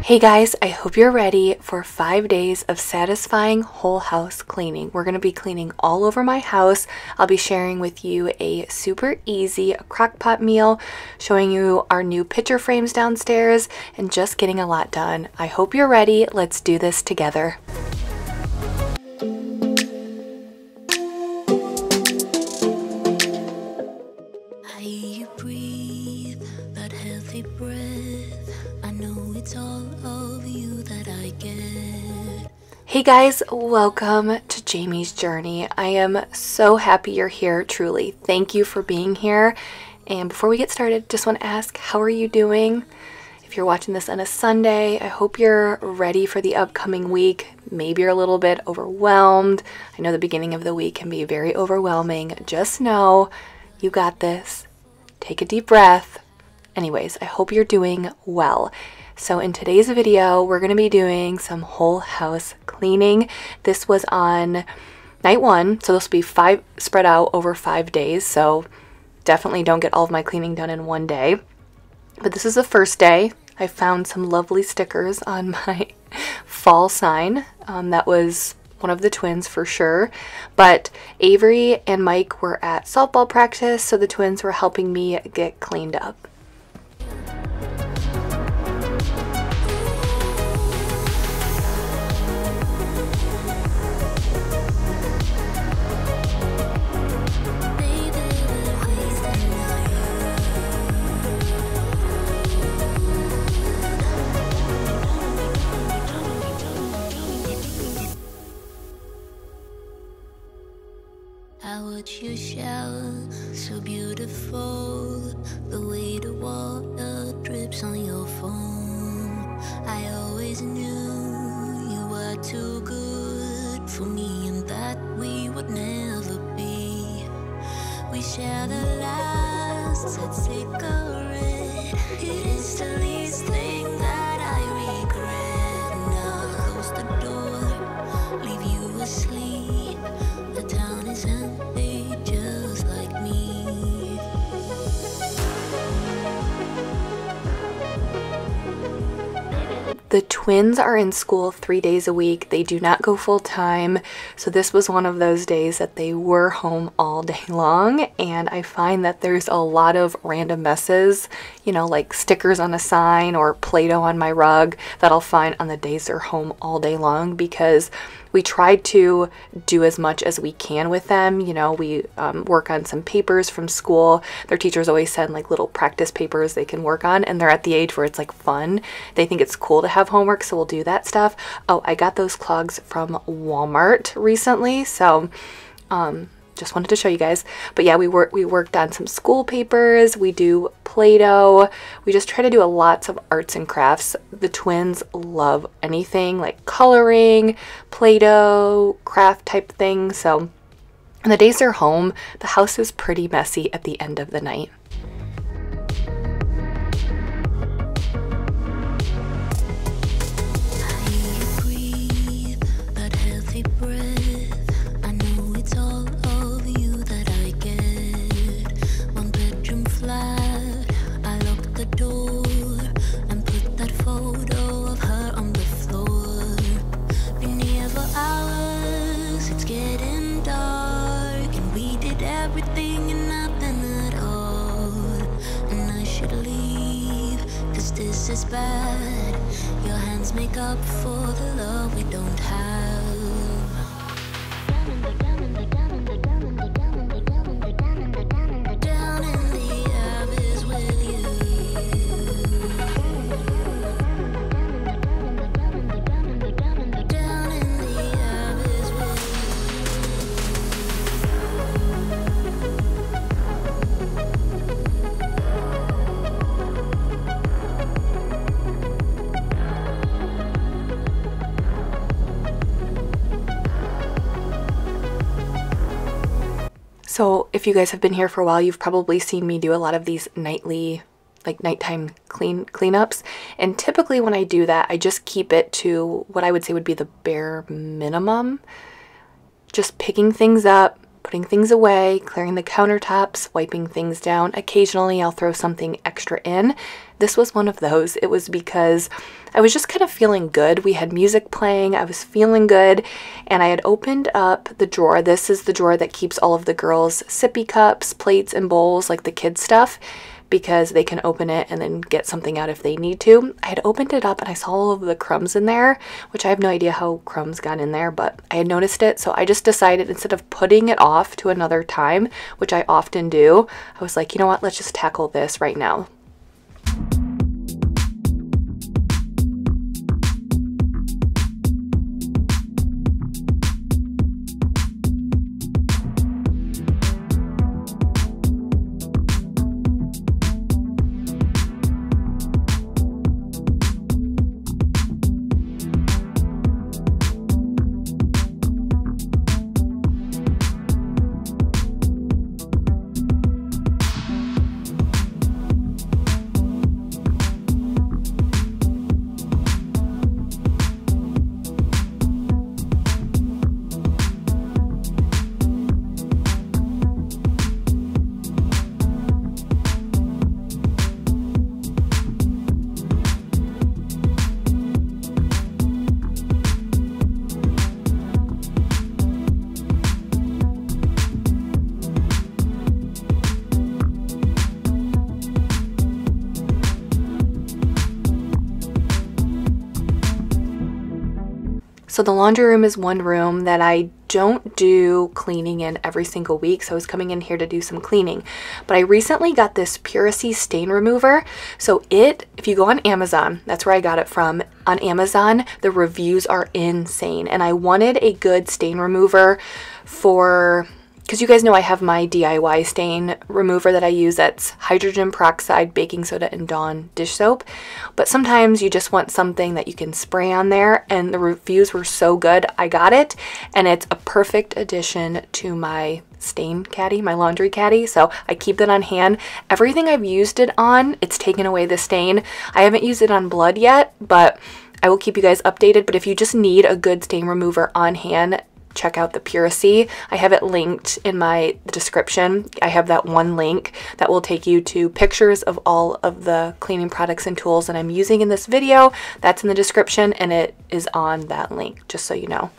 Hey guys, I hope you're ready for 5 days of satisfying whole house cleaning. We're going to be cleaning all over my house. I'll be sharing with you a super easy crock pot meal, showing you our new picture frames downstairs, and just getting a lot done. I hope you're ready. Let's do this together. Hey guys, welcome to Jamie's Journey. I am so happy you're here, truly. Thank you for being here. And before we get started, just want to ask, how are you doing? If you're watching this on a Sunday, I hope you're ready for the upcoming week. Maybe you're a little bit overwhelmed. I know the beginning of the week can be very overwhelming. Just know you got this. Take a deep breath. Anyways, I hope you're doing well. So in today's video, we're going to be doing some whole house cleaning. This was on night 1, so this will be spread out over 5 days. So definitely don't get all of my cleaning done in one day. But this is the first day. I found some lovely stickers on my fall sign. That was one of the twins for sure. But Avery and Mike were at softball practice, so the twins were helping me get cleaned up. I watch you shower, so beautiful, the way the water drips on your phone. I always knew you were too good for me and that we would never be. We share the last lit cigarette. It is the least thing that I regret. Now close the door, leave you asleep. The town is empty, just like me. The twins are in school 3 days a week. They do not go full time. So this was one of those days that they were home all day long. And I find that there's a lot of random messes, you know, like stickers on a sign or Play-Doh on my rug that I'll find on the days they're home all day long, because we tried to do as much as we can with them. You know, we work on some papers from school. Their teachers always send like little practice papers they can work on, and they're at the age where it's like fun. They think it's cool to have homework, so we'll do that stuff. Oh, I got those clogs from Walmart recently, so just wanted to show you guys. But yeah, we worked on some school papers. We do Play-Doh. We just try to do lots of arts and crafts. The twins love anything like coloring, Play-Doh, craft type things. So on the days they're home, the house is pretty messy at the end of the night. This is bad. Your hands make up for the love we don't have. Down in the abyss with you. Down in the abyss with you. So if you guys have been here for a while, you've probably seen me do a lot of these nightly, like nighttime cleanups. And typically when I do that, I just keep it to what I would say would be the bare minimum. Just picking things up, putting things away, clearing the countertops, wiping things down. Occasionally I'll throw something extra in. This was one of those. It was because I was just kind of feeling good. We had music playing, I was feeling good, and I had opened up the drawer. This is the drawer that keeps all of the girls' sippy cups, plates, and bowls, like the kids' stuff, because they can open it and then get something out if they need to. I had opened it up and I saw all of the crumbs in there, which I have no idea how crumbs got in there, but I had noticed it. So I just decided, instead of putting it off to another time, which I often do, I was like, you know what, let's just tackle this right now. So the laundry room is one room that I don't do cleaning in every single week, so I was coming in here to do some cleaning. But I recently got this Puracy stain remover. So if you go on Amazon, that's where I got it from. On Amazon, the reviews are insane. And I wanted a good stain remover because you guys know I have my DIY stain remover that I use, that's hydrogen peroxide, baking soda, and Dawn dish soap. But sometimes you just want something that you can spray on there, and the reviews were so good, I got it, and it's a perfect addition to my stain caddy, my laundry caddy, so I keep that on hand. Everything I've used it on, it's taken away the stain. I haven't used it on blood yet, but I will keep you guys updated. But if you just need a good stain remover on hand, check out the Puracy. I have it linked in my description. I have that one link that will take you to pictures of all of the cleaning products and tools that I'm using in this video. That's in the description, and it is on that link, just so you know.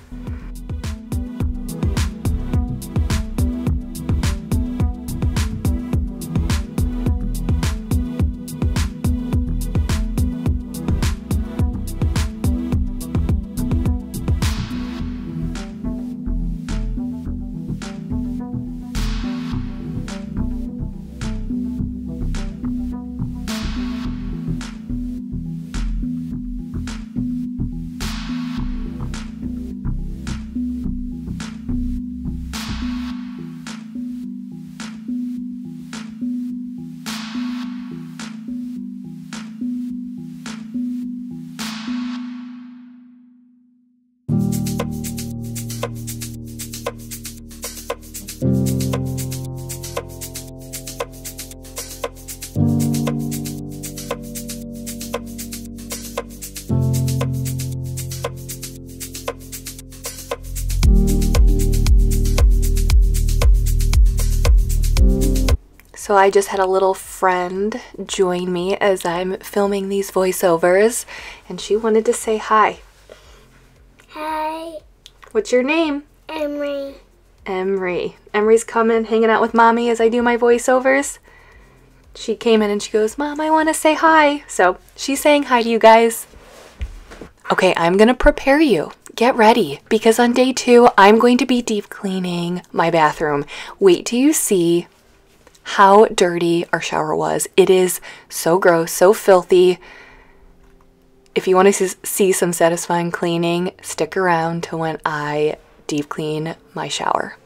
So I just had a little friend join me as I'm filming these voiceovers, and she wanted to say hi. Hi. What's your name? Emery. Emery. Emery's coming, hanging out with Mommy as I do my voiceovers. She came in and she goes, Mom, I want to say hi. So she's saying hi to you guys. Okay, I'm going to prepare you. Get ready, because on day 2, I'm going to be deep cleaning my bathroom. Wait till you see how dirty our shower was. It is so gross, so filthy. If you want to see some satisfying cleaning, stick around to when I deep clean my shower.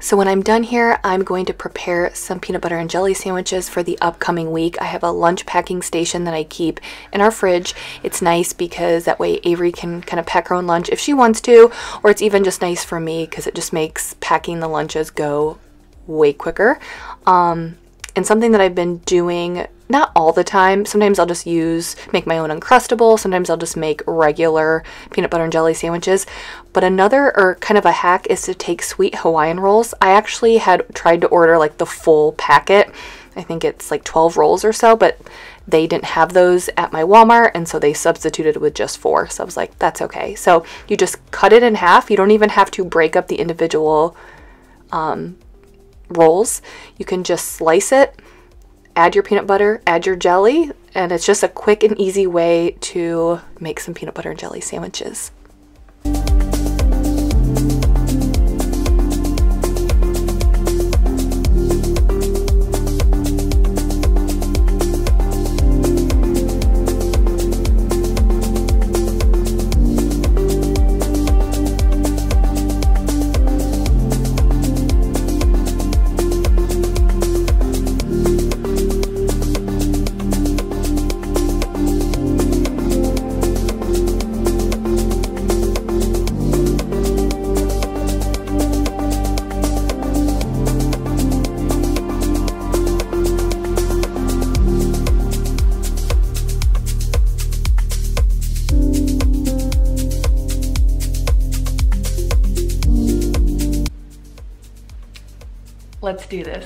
So when I'm done here, I'm going to prepare some peanut butter and jelly sandwiches for the upcoming week. I have a lunch packing station that I keep in our fridge. It's nice because that way Avery can kind of pack her own lunch if she wants to, or it's even just nice for me because it just makes packing the lunches go way quicker. And something that I've been doing, not all the time, sometimes I'll just make my own Uncrustable, sometimes I'll just make regular peanut butter and jelly sandwiches. But another, or kind of a hack, is to take sweet Hawaiian rolls. I actually had tried to order like the full packet. I think it's like 12 rolls or so, but they didn't have those at my Walmart, and so they substituted with just 4. So I was like, that's okay. So you just cut it in half. You don't even have to break up the individual rolls. You can just slice it, add your peanut butter, add your jelly, and it's just a quick and easy way to make some peanut butter and jelly sandwiches. Let's do this.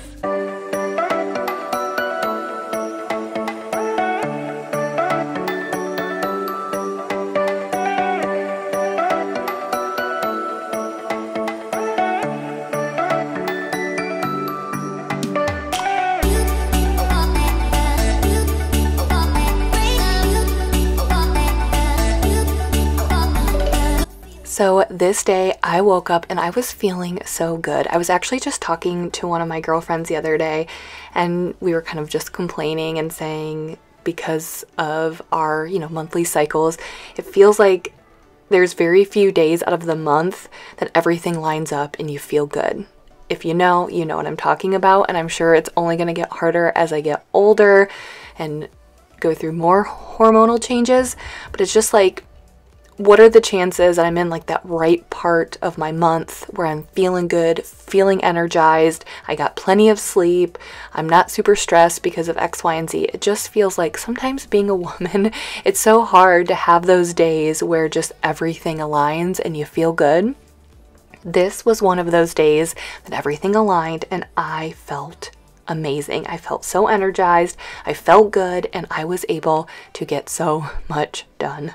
So this day I woke up and I was feeling so good. I was actually just talking to one of my girlfriends the other day, and we were kind of just complaining and saying, because of our, monthly cycles, it feels like there's very few days out of the month that everything lines up and you feel good. If you know what I'm talking about, and I'm sure it's only going to get harder as I get older and go through more hormonal changes, but it's just like, what are the chances that I'm in like that right part of my month where I'm feeling good, feeling energized, I got plenty of sleep, I'm not super stressed because of X, Y, and Z. It just feels like sometimes being a woman, it's so hard to have those days where just everything aligns and you feel good. This was one of those days that everything aligned and I felt amazing. I felt so energized, I felt good, and I was able to get so much done.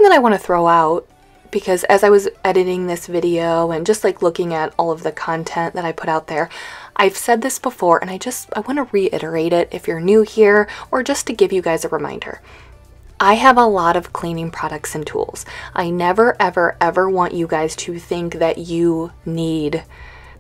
That I want to throw out, because as I was editing this video and just like looking at all of the content that I put out there, I've said this before and I want to reiterate it if you're new here, or just to give you guys a reminder. I have a lot of cleaning products and tools. I never ever want you guys to think that you need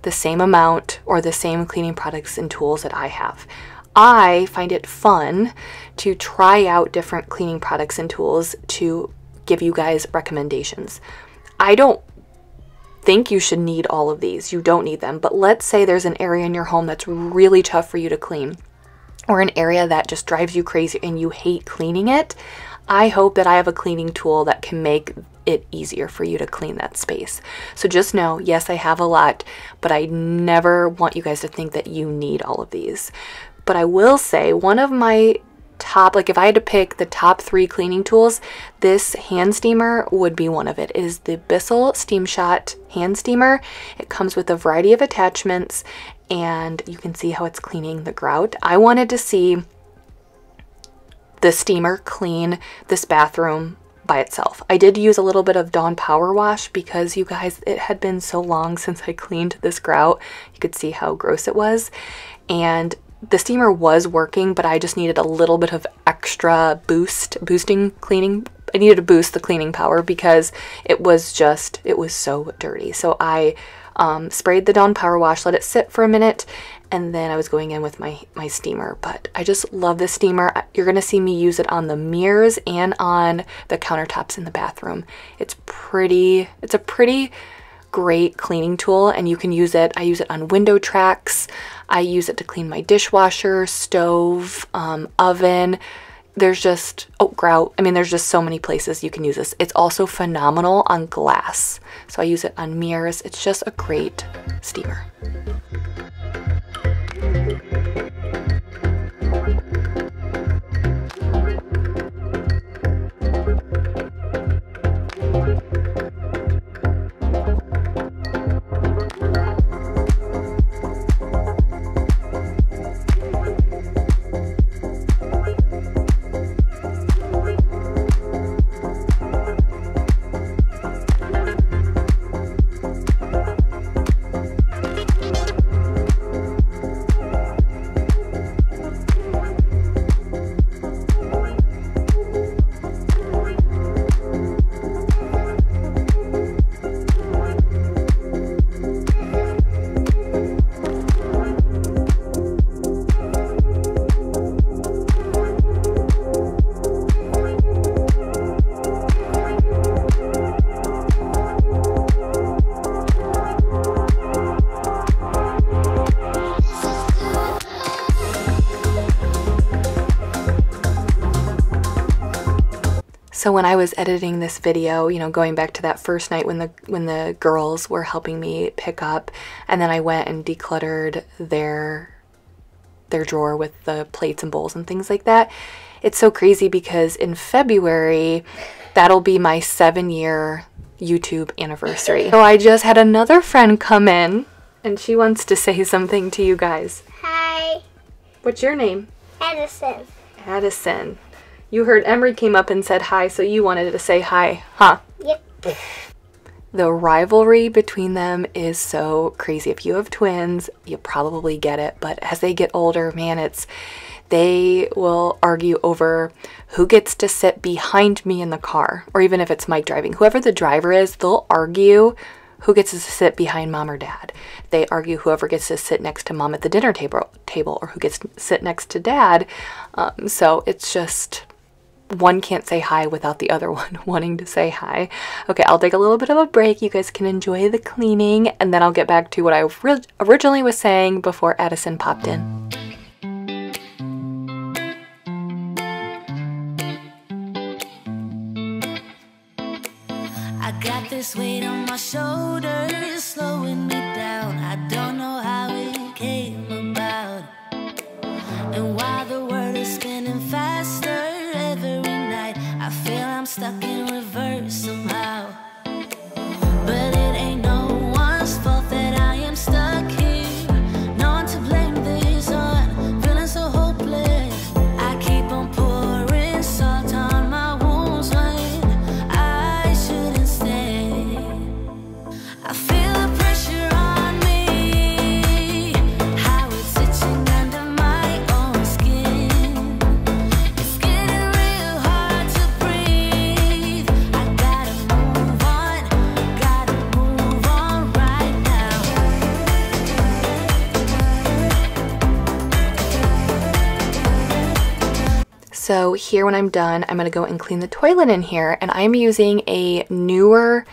the same amount or the same cleaning products and tools that I have. I find it fun to try out different cleaning products and tools to give you guys recommendations. I don't think you should need all of these. You don't need them. But let's say there's an area in your home that's really tough for you to clean, or an area that just drives you crazy and you hate cleaning it. I hope that I have a cleaning tool that can make it easier for you to clean that space. So just know, yes, I have a lot, but I never want you guys to think that you need all of these. But I will say one of my top, like if I had to pick the top 3 cleaning tools, this hand steamer would be one of it. It is the Bocelli Steam Shot hand steamer. It comes with a variety of attachments, and you can see how it's cleaning the grout. I wanted to see the steamer clean this bathroom by itself. I did use a little bit of Dawn Power Wash because, you guys, it had been so long since I cleaned this grout. You could see how gross it was. And the steamer was working, but I just needed a little bit of extra boosting cleaning. I needed to boost the cleaning power because it was so dirty. So I sprayed the Dawn Power Wash, let it sit for a minute, and then I was going in with my steamer. But I just love this steamer. You're going to see me use it on the mirrors and on the countertops in the bathroom. It's a pretty great cleaning tool, and you can use it. I use it on window tracks. I use it to clean my dishwasher, stove, oven. There's just, grout. I mean, there's just so many places you can use this. It's also phenomenal on glass. So I use it on mirrors. It's just a great steamer. So when I was editing this video, you know, going back to that first night when the girls were helping me pick up, and then I went and decluttered their drawer with the plates and bowls and things like that. It's so crazy because in February, that'll be my 7-year YouTube anniversary. So I just had another friend come in, and she wants to say something to you guys. Hi. What's your name? Addison. Addison. You heard Emery came up and said hi, so you wanted to say hi, huh? Yep. The rivalry between them is so crazy. If you have twins, you probably get it, but as they get older, man, they will argue over who gets to sit behind me in the car, or even if it's Mike driving. Whoever the driver is, they'll argue who gets to sit behind mom or dad. They argue whoever gets to sit next to mom at the dinner table or who gets to sit next to dad. So it's just, one can't say hi without the other one wanting to say hi. Okay, I'll take a little bit of a break. You guys can enjoy the cleaning, and then I'll get back to what I originally was saying before Addison popped in. I got this weight on my shoulders, slowing me down. I don't know how it came about. And while the world is spinning faster every night, I feel I'm stuck in reverse somehow. But it ain't no one's fault that I am stuck here. No one to blame this on, feeling so hopeless. I keep on pouring salt on my wounds when I shouldn't stay. I feel the pressure on me, how it's itching under my own skin. It's getting real hard to breathe. I gotta move on right now. So here, when I'm done, I'm gonna go and clean the toilet in here, and I'm using a newer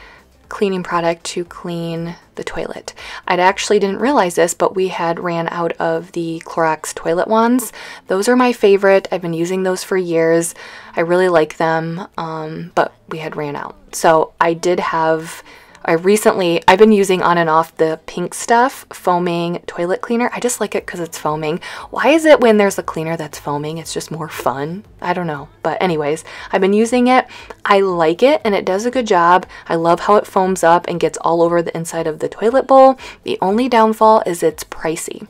cleaning product to clean the toilet. I actually didn't realize this, but we had ran out of the Clorox toilet wands. Those are my favorite. I've been using those for years. I really like them, but we had ran out. So I did have I've been using on and off the Pink Stuff foaming toilet cleaner. I just like it because it's foaming. Why is it when there's a cleaner that's foaming, it's just more fun? I don't know. But anyways, I've been using it. I like it and it does a good job. I love how it foams up and gets all over the inside of the toilet bowl. The only downfall is it's pricey.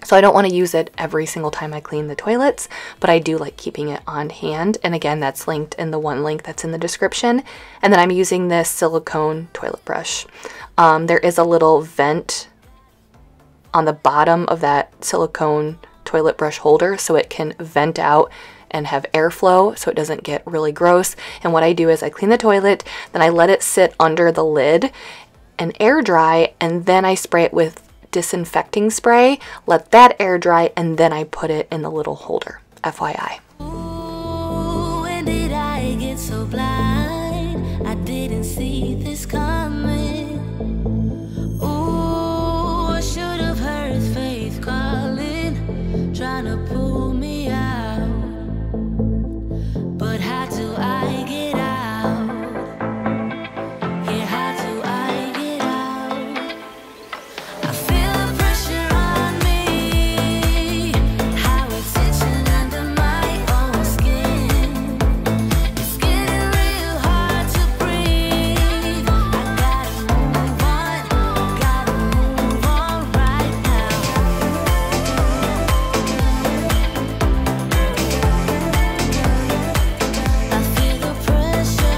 So I don't want to use it every single time I clean the toilets, but I do like keeping it on hand. And again, that's linked in the one link that's in the description. And then I'm using this silicone toilet brush. There is a little vent on the bottom of that silicone toilet brush holder so it can vent out and have airflow so it doesn't get really gross. And what I do is I clean the toilet, then I let it sit under the lid and air dry, and then I spray it with disinfecting spray, let that air dry, and then I put it in the little holder. FYI. Ooh, when did I get so blind? I didn't see this coming. Ooh, I should have heard faith calling, trying to pull me out. But how do I get out? Yeah, how do I get out? I feel the pressure on me, how it's itching under my own skin. It's getting real hard to breathe. I gotta move on right now. I feel the pressure.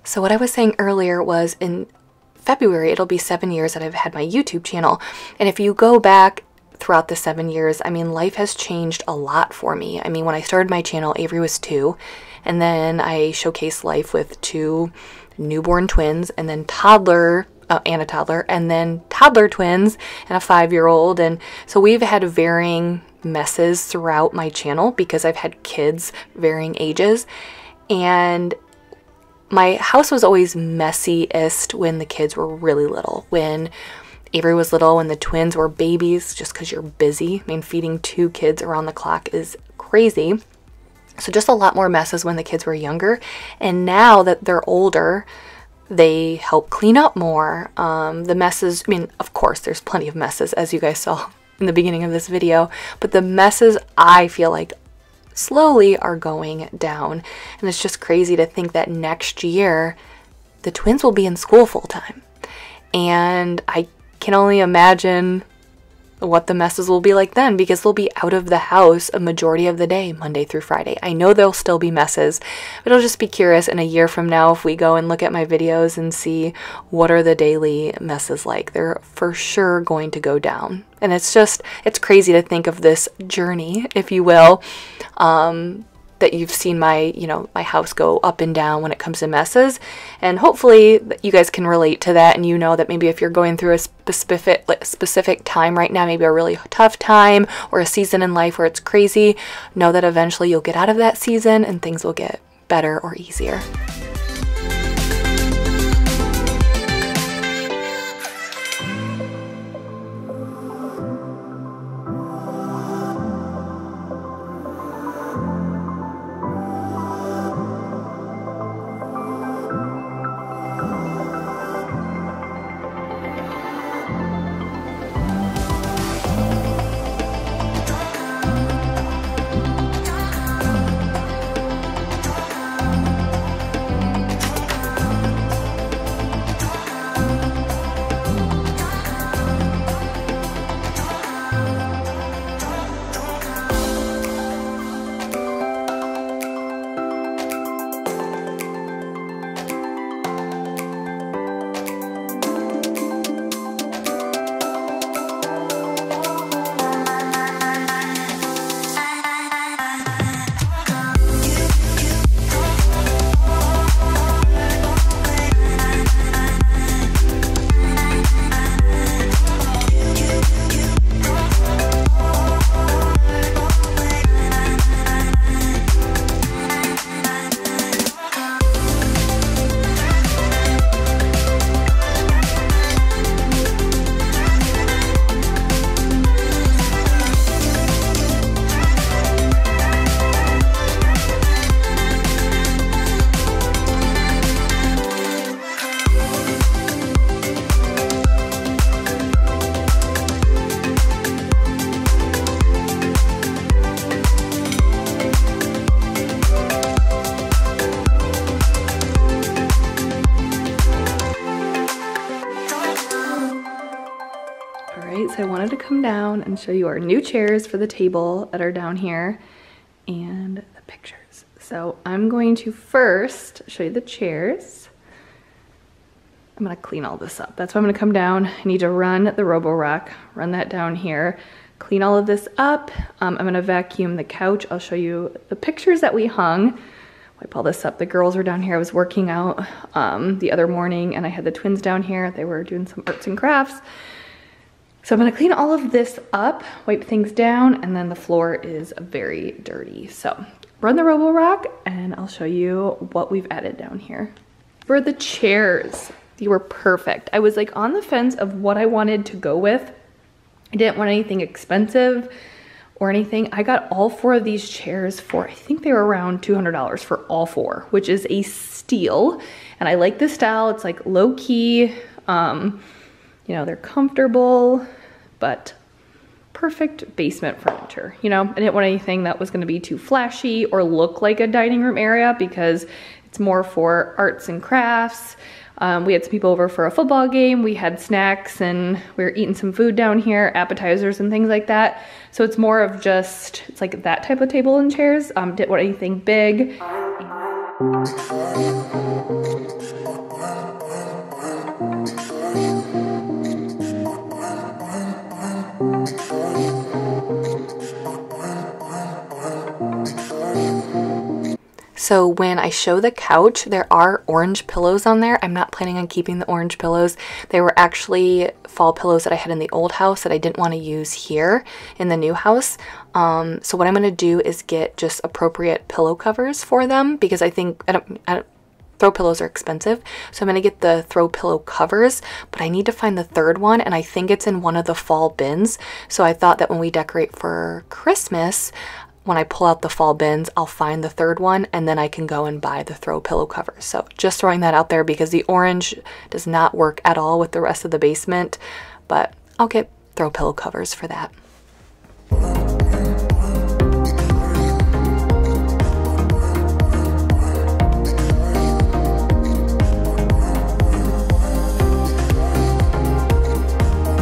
So what I was saying earlier was in February, it'll be 7 years that I've had my YouTube channel. And if you go back throughout the 7 years, I mean, life has changed a lot for me. I mean, when I started my channel, Avery was 2, and then I showcased life with 2 newborn twins, and then toddler, and a toddler, and then toddler twins, and a 5-year-old. And so we've had varying messes throughout my channel because I've had kids varying ages. And my house was always messiest when the kids were really little. When Avery was little, when the twins were babies, just because you're busy. I mean, feeding 2 kids around the clock is crazy. So just a lot more messes when the kids were younger. And now that they're older, they help clean up more. The messes, I mean, of course, there's plenty of messes, as you guys saw in the beginning of this video. But the messes, I feel like, slowly are going down. And it's just crazy to think that next year the twins will be in school full time. And I can only imagine what the messes will be like then, because they'll be out of the house a majority of the day, Monday through Friday. I know there'll still be messes, but I'll just be curious in a year from now if we go and look at my videos and see what are the daily messes like. They're for sure going to go down. And it's crazy to think of this journey, if you will, that you've seen my house go up and down when it comes to messes. And hopefully you guys can relate to that, and you know that maybe if you're going through a specific time right now, maybe a really tough time or a season in life where it's crazy, know that eventually you'll get out of that season and things will get better or easier. so I wanted to come down and show you our new chairs for the table that are down here and the pictures. So I'm going to first show you the chairs. I'm gonna clean all this up. That's why I'm gonna come down. I need to run the Roborock, run that down here, clean all of this up. I'm gonna vacuum the couch. I'll show you the pictures that we hung. Wipe all this up. The girls were down here. I was working out the other morning and I had the twins down here. They were doing some arts and crafts. So I'm gonna clean all of this up, wipe things down, and then the floor is very dirty. So run the Roborock and I'll show you what we've added down here. For the chairs, they were perfect. I was like on the fence of what I wanted to go with. I didn't want anything expensive or anything. I got all 4 of these chairs for, I think they were around $200 for all 4, which is a steal. And I like this style. It's like low key, you know, they're comfortable, but perfect basement furniture. You know, I didn't want anything that was gonna be too flashy or look like a dining room area because it's more for arts and crafts. We had some people over for a football game. We had snacks and we were eating some food down here, appetizers and things like that. So it's more of just, it's like that type of table and chairs. Didn't want anything big. So when I show the couch, there are orange pillows on there. I'm not planning on keeping the orange pillows. They were actually fall pillows that I had in the old house that I didn't want to use here in the new house. So what I'm going to do is get just appropriate pillow covers for them because I think throw pillows are expensive. So I'm going to get the throw pillow covers, but I need to find the third one and I think it's in one of the fall bins. So I thought that when we decorate for Christmas, when I pull out the fall bins, I'll find the third one and then I can go and buy the throw pillow covers. So just throwing that out there because the orange does not work at all with the rest of the basement, but I'll get throw pillow covers for that.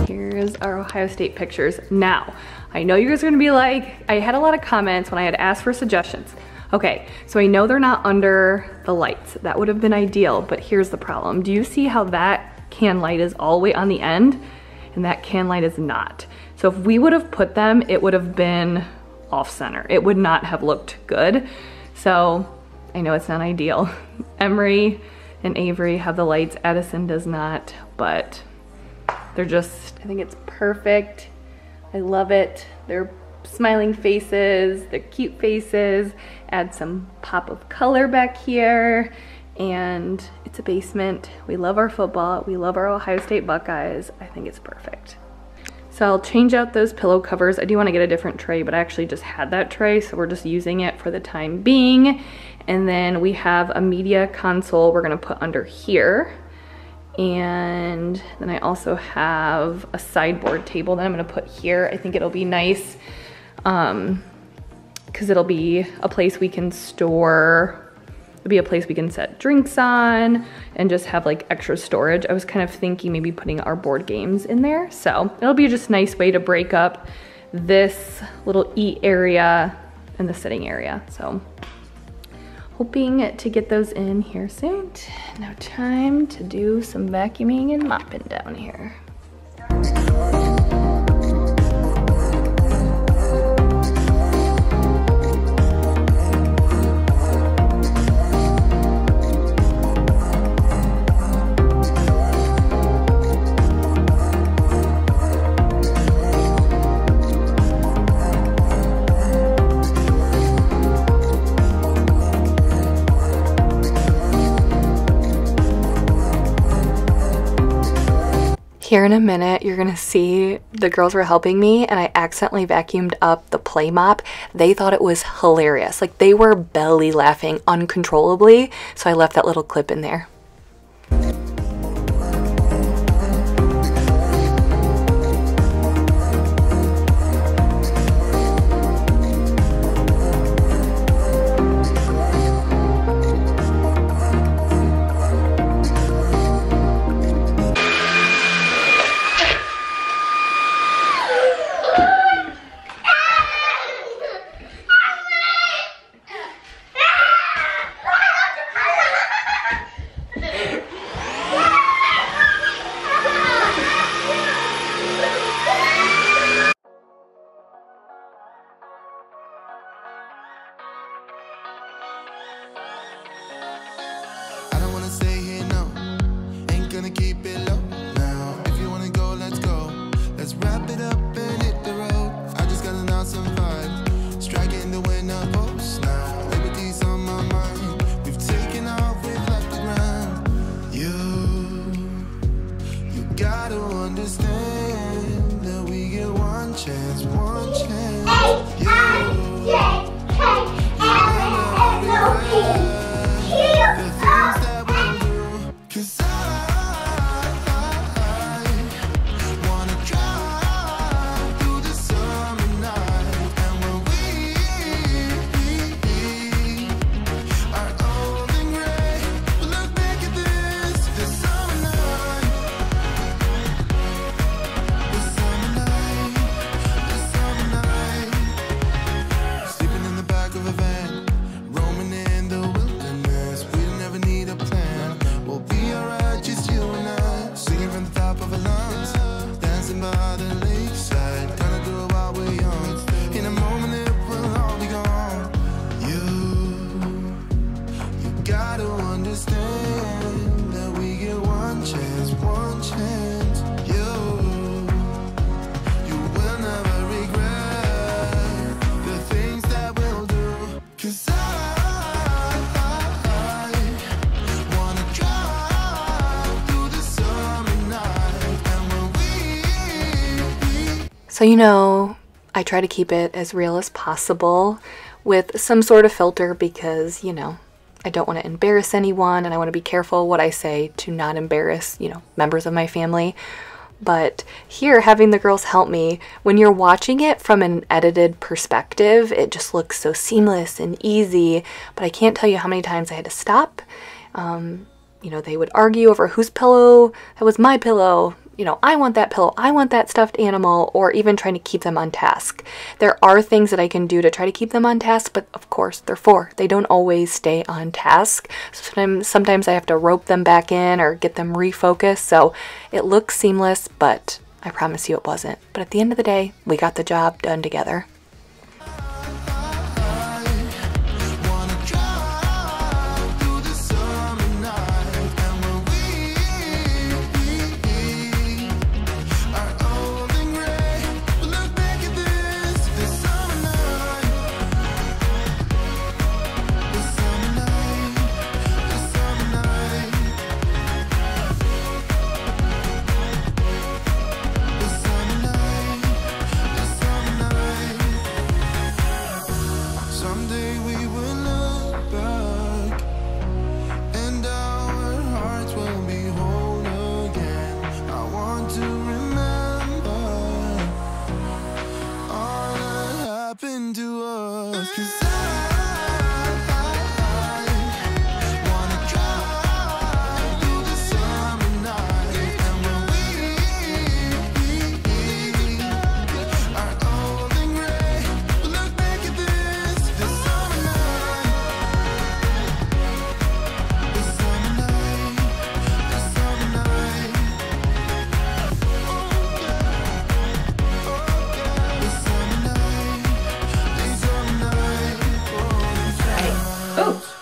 Here's our Ohio State pictures. Now, I know you guys are gonna be like, I had a lot of comments when I had asked for suggestions. Okay, so I know they're not under the lights. That would have been ideal, but here's the problem. Do you see how that can light is all the way on the end and that can light is not? So if we would have put them, it would have been off center. It would not have looked good. So I know it's not ideal. Emery and Avery have the lights, Addison does not, but they're just, I think it's perfect. I love it. They're smiling faces, they're cute faces, add some pop of color back here, and it's a basement. We love our football, we love our Ohio State Buckeyes. I think it's perfect. So I'll change out those pillow covers. I do want to get a different tray, but I actually just had that tray, so we're just using it for the time being. And then we have a media console we're gonna put under here. And then I also have a sideboard table that I'm gonna put here. I think it'll be nice because it'll be a place we can store, it'll be a place we can set drinks on and just have like extra storage. I was kind of thinking maybe putting our board games in there. So it'll be just a nice way to break up this little eat area and the sitting area. So hoping to get those in here soon. Now time to do some vacuuming and mopping down here. Here in a minute, you're gonna see the girls were helping me and I accidentally vacuumed up the play mop. They thought it was hilarious. Like they were belly laughing uncontrollably. So I left that little clip in there. gonna keep it low now. If you wanna go, let's go. Let's wrap it up and hit the road. I just got an awesome vibe, striking the winner post now. Liberty's on my mind. We've taken off, we've left the ground. You gotta understand that we get one chance, one chance. So you know, I try to keep it as real as possible with some sort of filter because, you know, I don't want to embarrass anyone and I want to be careful what I say to not embarrass, you know, members of my family. But here, having the girls help me, when you're watching it from an edited perspective, it just looks so seamless and easy. But I can't tell you how many times I had to stop. You know, they would argue over whose pillow, that was my pillow. You know, I want that pillow, I want that stuffed animal, or even trying to keep them on task. There are things that I can do to try to keep them on task, but of course, they're four. They don't always stay on task. Sometimes I have to rope them back in or get them refocused, so it looks seamless, but I promise you it wasn't. But at the end of the day, we got the job done together.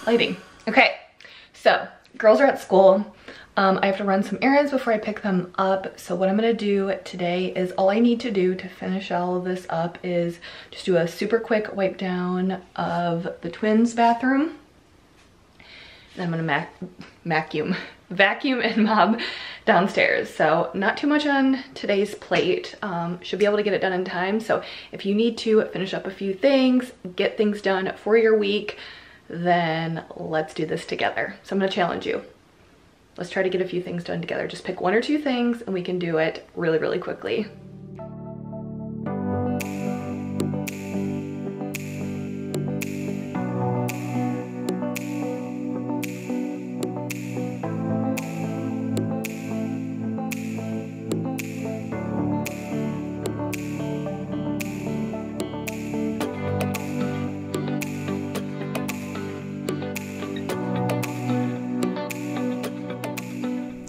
Lighting. Okay, so girls are at school. I have to run some errands before I pick them up. So what I'm gonna do today is all I need to do to finish all of this up is just do a super quick wipe down of the twins' bathroom. And I'm gonna vacuum and mop downstairs. So not too much on today's plate. Should be able to get it done in time. So if you need to finish up a few things, get things done for your week, then let's do this together. So I'm gonna challenge you. Let's try to get a few things done together. Just pick one or two things and we can do it really, really quickly.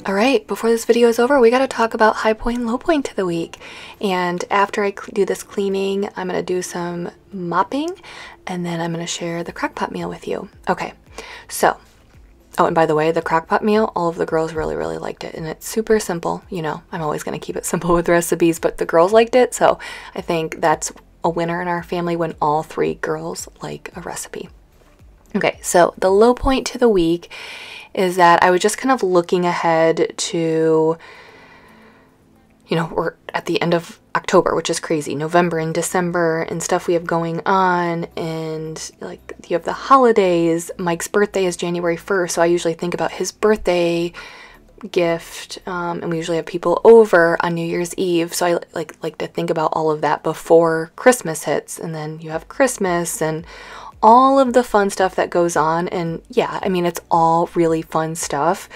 All right, before this video is over, we got to talk about high point and low point to the week. And after I do this cleaning, I'm going to do some mopping and then I'm going to share the crock pot meal with you. Okay, so Oh, and by the way, the crockpot meal, all of the girls really, really liked it. And it's super simple. You know, I'm always going to keep it simple with recipes, but the girls liked it. So I think that's a winner in our family when all 3 girls like a recipe. Okay, so the low point to the week is that I was just kind of looking ahead to, you know, we're at the end of October, which is crazy. November and December and stuff we have going on, and like you have the holidays. Mike's birthday is January 1st, so I usually think about his birthday gift, and we usually have people over on New Year's Eve, so I like to think about all of that before Christmas hits, and then you have Christmas and all of the fun stuff that goes on. And yeah, I mean, it's all really fun stuff,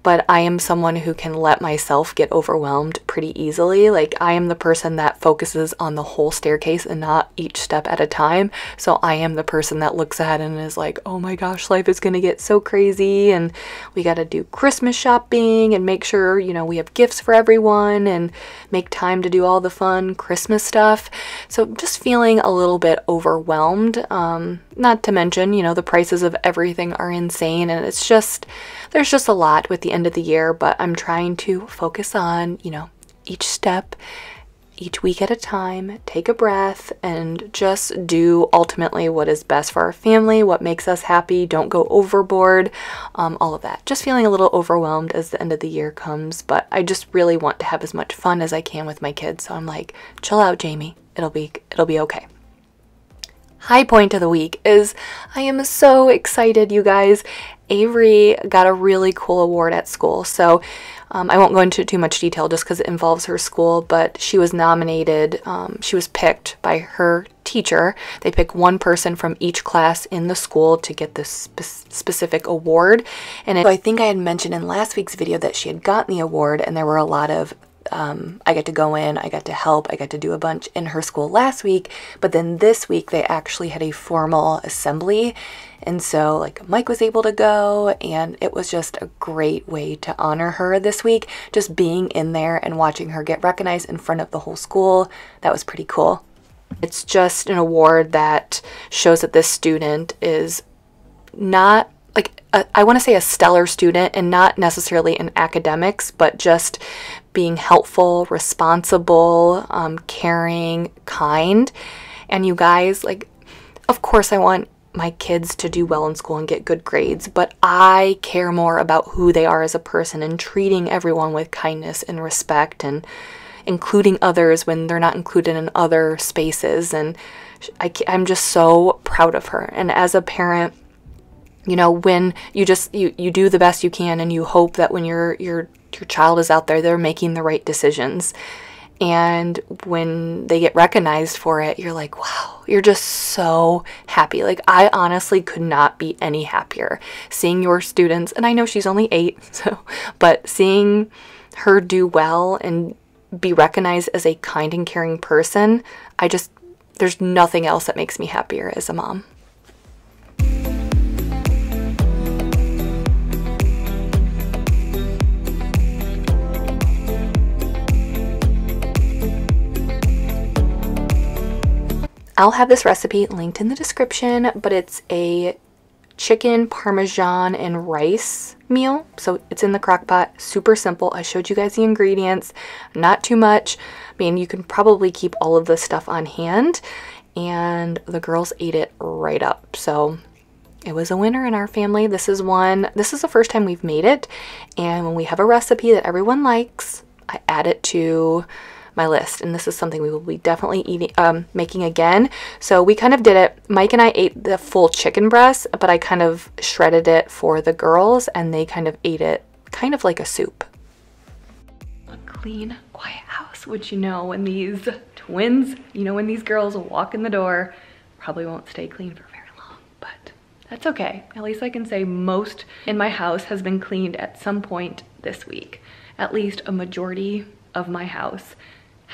but I am someone who can let myself get overwhelmed pretty easily. Like, I am the person that focuses on the whole staircase and not each step at a time. So I am the person that looks ahead and is like, oh my gosh, life is gonna get so crazy, and we gotta do Christmas shopping and make sure, you know, we have gifts for everyone and make time to do all the fun Christmas stuff. So just feeling a little bit overwhelmed. Not to mention, you know, the prices of everything are insane, and it's just, there's just a lot with the end of the year, but I'm trying to focus on, you know, each step, each week at a time, take a breath, and just do ultimately what is best for our family, what makes us happy, don't go overboard, all of that. Just feeling a little overwhelmed as the end of the year comes, but I just really want to have as much fun as I can with my kids, so I'm like, chill out, Jamie, it'll be okay. High point of the week is I am so excited, you guys. Avery got a really cool award at school. So I won't go into too much detail just because it involves her school, but she was nominated. She was picked by her teacher. They pick one person from each class in the school to get this specific award. And I think I had mentioned in last week's video that she had gotten the award, and there were a lot of I got to go in, I got to help, I got to do a bunch in her school last week, but then this week they actually had a formal assembly, and so like Mike was able to go, and it was just a great way to honor her this week, just being in there and watching her get recognized in front of the whole school. That was pretty cool. It's just an award that shows that this student is not like I want to say a stellar student, and not necessarily in academics, but just being helpful, responsible, caring, kind. And you guys, like, of course I want my kids to do well in school and get good grades, but I care more about who they are as a person and treating everyone with kindness and respect and including others when they're not included in other spaces. And I'm just so proud of her. And as a parent, you know, when you do the best you can, and you hope that when your child is out there, they're making the right decisions. And when they get recognized for it, you're like, wow, you're just so happy. Like, I honestly could not be any happier seeing your students. And I know she's only 8, so, but seeing her do well and be recognized as a kind and caring person, there's nothing else that makes me happier as a mom. I'll have this recipe linked in the description, but it's a chicken parmesan and rice meal. So it's in the crock pot, super simple. I showed you guys the ingredients, not too much. I mean, you can probably keep all of this stuff on hand, and the girls ate it right up. So it was a winner in our family. This is the first time we've made it, and when we have a recipe that everyone likes, I add it to my list, and this is something we will be definitely making again. So we kind of did it. Mike and I ate the full chicken breast, but I kind of shredded it for the girls, and they kind of ate it kind of like a soup. A clean, quiet house, which, you know, when these twins, you know, when these girls walk in the door, probably won't stay clean for very long, but that's okay. At least I can say most in my house has been cleaned at some point this week. At least a majority of my house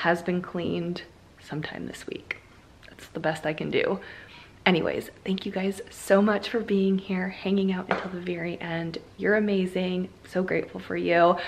has been cleaned sometime this week. That's the best I can do. Anyways, thank you guys so much for being here, hanging out until the very end. You're amazing. So grateful for you.